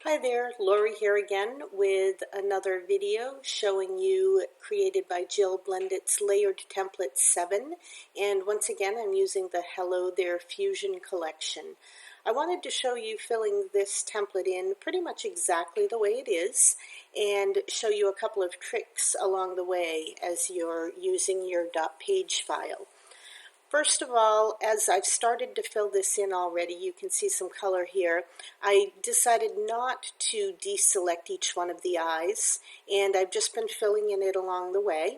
Hi there, Lori here again with another video showing you created by Jill Blendit's Layered Template 7, and once again I'm using the Hello There Fusion collection. I wanted to show you filling this template in pretty much exactly the way it is and show you a couple of tricks along the way as you're using your .page file. First of all, as I've started to fill this in already, you can see some color here. I decided not to deselect each one of the eyes, and I've just been filling in it along the way.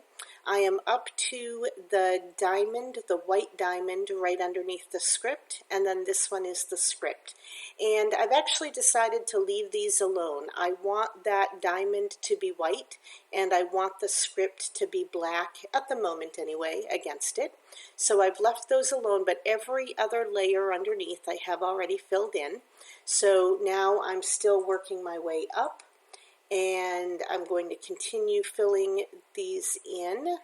I am up to the diamond, the white diamond right underneath the script, and then this one is the script. And I've actually decided to leave these alone. I want that diamond to be white, and I want the script to be black, at the moment anyway, against it. So I've left those alone, but every other layer underneath I have already filled in. So now I'm still working my way up, and I'm going to continue filling these in.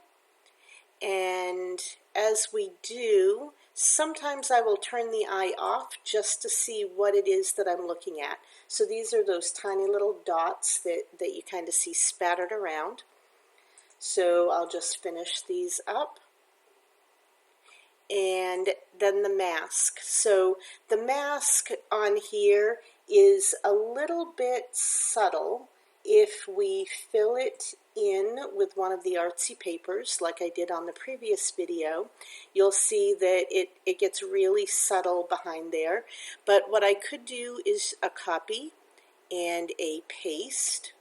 And as we do, sometimes I will turn the eye off just to see what it is that I'm looking at. So these are those tiny little dots that you kind of see spattered around. So I'll just finish these up. And then the mask. So the mask on here is a little bit subtle. If we fill it in with one of the artsy papers like I did on the previous video, you'll see that it gets really subtle behind there. But what I could do is a copy and a paste,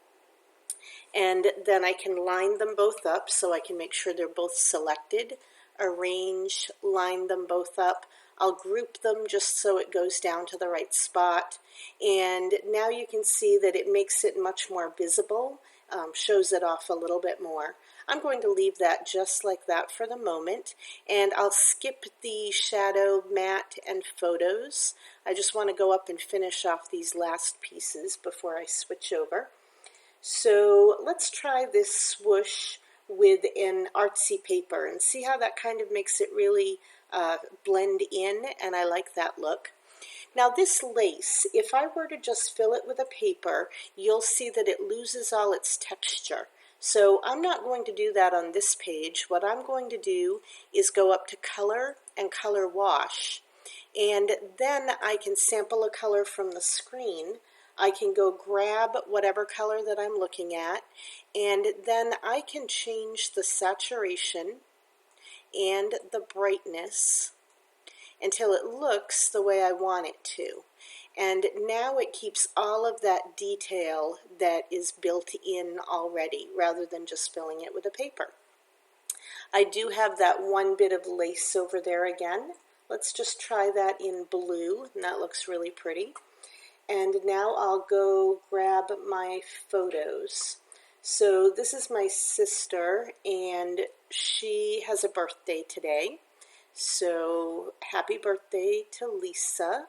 and then I can line them both up so I can make sure they're both selected. Arrange, line them both up. I'll group them just so it goes down to the right spot. And now you can see that it makes it much more visible, shows it off a little bit more. I'm going to leave that just like that for the moment, and I'll skip the shadow, matte, and photos. I just want to go up and finish off these last pieces before I switch over. So let's try this swoosh with an artsy paper and see how that kind of makes it really blend in, and I like that look. Now this lace, if I were to just fill it with a paper, you'll see that it loses all its texture. So I'm not going to do that on this page. What I'm going to do is go up to color and color wash, and then I can sample a color from the screen. I can go grab whatever color that I'm looking at, and then I can change the saturation and the brightness until it looks the way I want it to. And now it keeps all of that detail that is built in already, rather than just filling it with a paper. I do have that one bit of lace over there again. Let's just try that in blue, and that looks really pretty. And now I'll go grab my photos. So this is my sister, and she has a birthday today. So happy birthday to Lisa.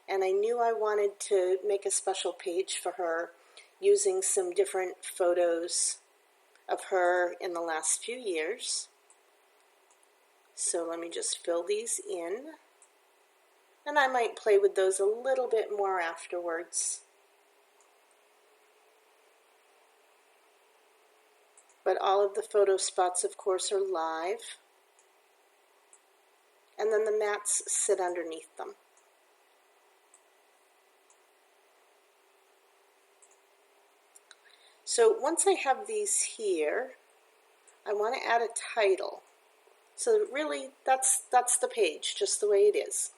And I knew I wanted to make a special page for her using some different photos of her in the last few years. So let me just fill these in. And I might play with those a little bit more afterwards. But all of the photo spots, of course, are live. And then the mats sit underneath them. So once I have these here, I want to add a title. So really, that's the page, just the way it is.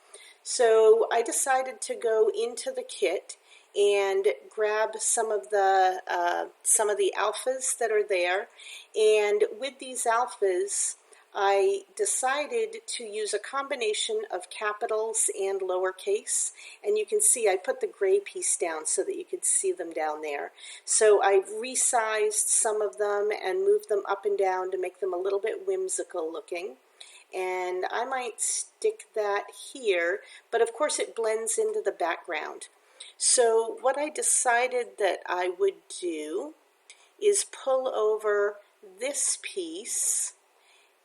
So I decided to go into the kit and grab some of the alphas that are there. And with these alphas, I decided to use a combination of capitals and lowercase. And you can see I put the gray piece down so that you could see them down there. So I've resized some of them and moved them up and down to make them a little bit whimsical looking. And I might stick that here, but of course it blends into the background. So what I decided that I would do is pull over this piece,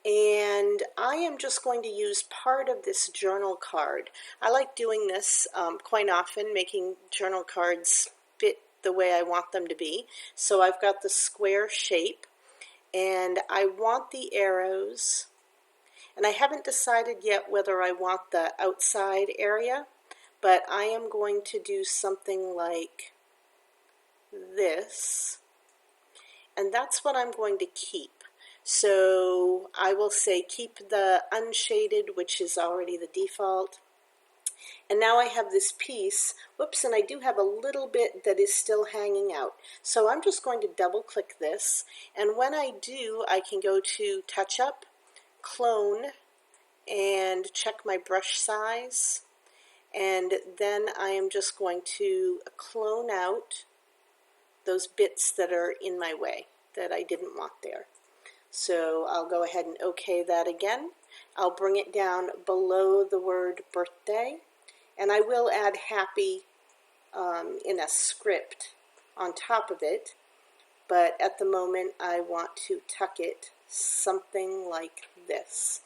and I am just going to use part of this journal card. I like doing this quite often, making journal cards fit the way I want them to be. So I've got the square shape, and I want the arrows, and I haven't decided yet whether I want the outside area, but I am going to do something like this, and that's what I'm going to keep. So I will say keep the unshaded, which is already the default. And now I have this piece, whoops, and I do have a little bit that is still hanging out. So I'm just going to double click this, and when I do, I can go to Touch Up, Clone, and check my brush size. And then I am just going to clone out those bits that are in my way that I didn't want there. So I'll go ahead and OK that again. I'll bring it down below the word birthday, and I will add happy in a script on top of it, but at the moment I want to tuck it something like this.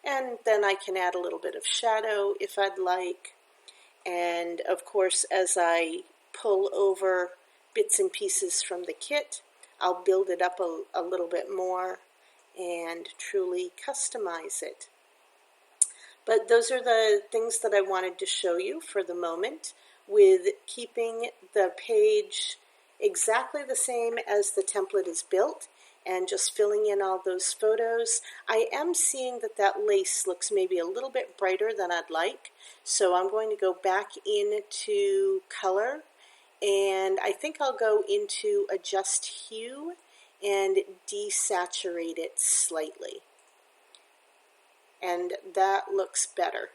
And then I can add a little bit of shadow if I'd like. And of course, as I pull over bits and pieces from the kit, I'll build it up a little bit more and truly customize it. But those are the things that I wanted to show you for the moment, with keeping the page exactly the same as the template is built and just filling in all those photos. I am seeing that that lace looks maybe a little bit brighter than I'd like, so I'm going to go back into color, and I think I'll go into adjust hue and desaturate it slightly. And that looks better.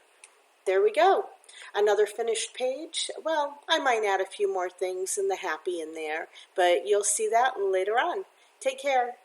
There we go. Another finished page. Well, I might add a few more things and the happy in there, but you'll see that later on. Take care.